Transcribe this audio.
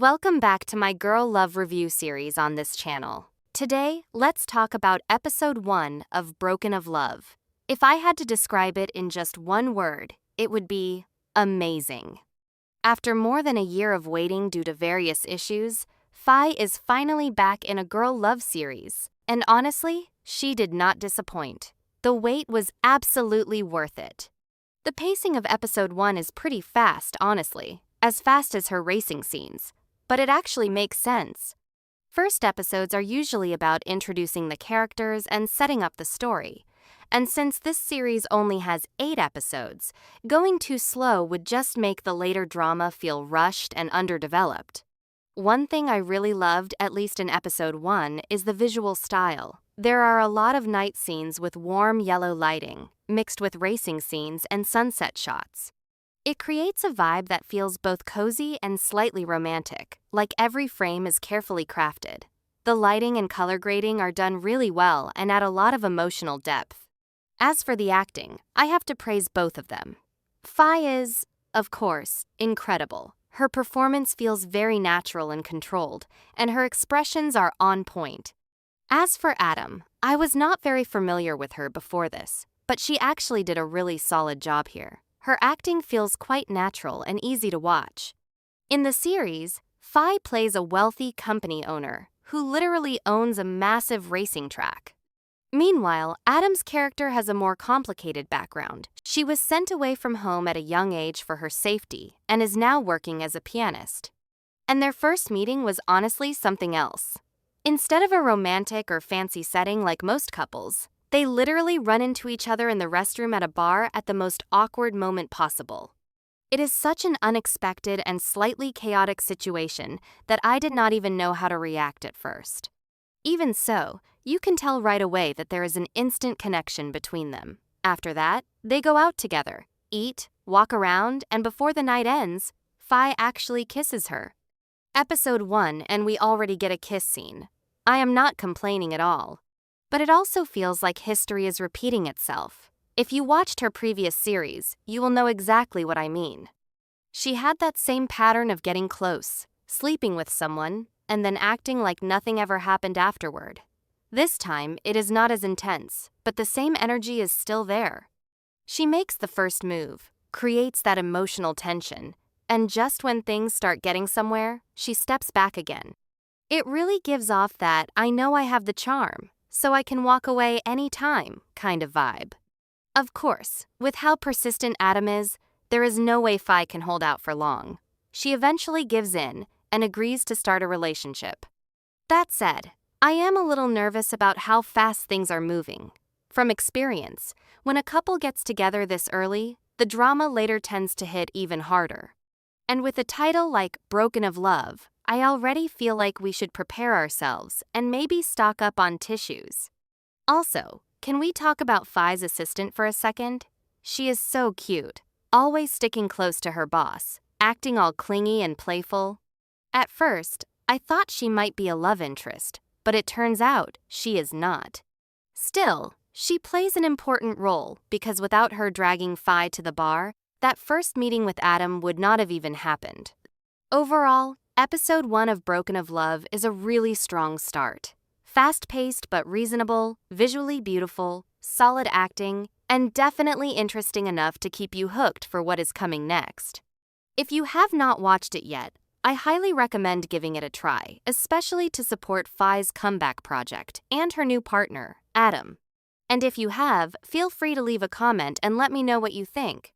Welcome back to my Girl Love Review series on this channel. Today, let's talk about episode 1 of Broken of Love. If I had to describe it in just one word, it would be amazing. After more than a year of waiting due to various issues, Faye is finally back in a girl love series, and honestly, she did not disappoint. The wait was absolutely worth it. The pacing of episode 1 is pretty fast, honestly, as fast as her racing scenes, but it actually makes sense. First episodes are usually about introducing the characters and setting up the story, and since this series only has 8 episodes, going too slow would just make the later drama feel rushed and underdeveloped. One thing I really loved, at least in episode 1, is the visual style. There are a lot of night scenes with warm yellow lighting, mixed with racing scenes and sunset shots. It creates a vibe that feels both cozy and slightly romantic, like every frame is carefully crafted. The lighting and color grading are done really well and add a lot of emotional depth. As for the acting, I have to praise both of them. Faye is, of course, incredible. Her performance feels very natural and controlled, and her expressions are on point. As for Atom, I was not very familiar with her before this, but she actually did a really solid job here. Her acting feels quite natural and easy to watch. In the series, Faye plays a wealthy company owner who literally owns a massive racing track. Meanwhile, Atom's character has a more complicated background. She was sent away from home at a young age for her safety and is now working as a pianist. And their first meeting was honestly something else. Instead of a romantic or fancy setting like most couples, they literally run into each other in the restroom at a bar at the most awkward moment possible. It is such an unexpected and slightly chaotic situation that I did not even know how to react at first. Even so, you can tell right away that there is an instant connection between them. After that, they go out together, eat, walk around, and before the night ends, Faye actually kisses her. Episode 1 and we already get a kiss scene. I am not complaining at all. But it also feels like history is repeating itself. If you watched her previous series, you will know exactly what I mean. She had that same pattern of getting close, sleeping with someone, and then acting like nothing ever happened afterward. This time, it is not as intense, but the same energy is still there. She makes the first move, creates that emotional tension, and just when things start getting somewhere, she steps back again. It really gives off that I know I have the charm, so I can walk away anytime kind of vibe. Of course, with how persistent Atom is, there is no way Faye can hold out for long. She eventually gives in and agrees to start a relationship. That said, I am a little nervous about how fast things are moving. From experience, when a couple gets together this early, the drama later tends to hit even harder. And with a title like Broken of Love, I already feel like we should prepare ourselves and maybe stock up on tissues. Also, can we talk about Faye's assistant for a second? She is so cute, always sticking close to her boss, acting all clingy and playful. At first, I thought she might be a love interest, but it turns out she is not. Still, she plays an important role because without her dragging Faye to the bar, that first meeting with Atom would not have even happened. Overall, Episode 1 of Broken of Love is a really strong start. Fast-paced but reasonable, visually beautiful, solid acting, and definitely interesting enough to keep you hooked for what is coming next. If you have not watched it yet, I highly recommend giving it a try, especially to support Faye's comeback project and her new partner, Atom. And if you have, feel free to leave a comment and let me know what you think.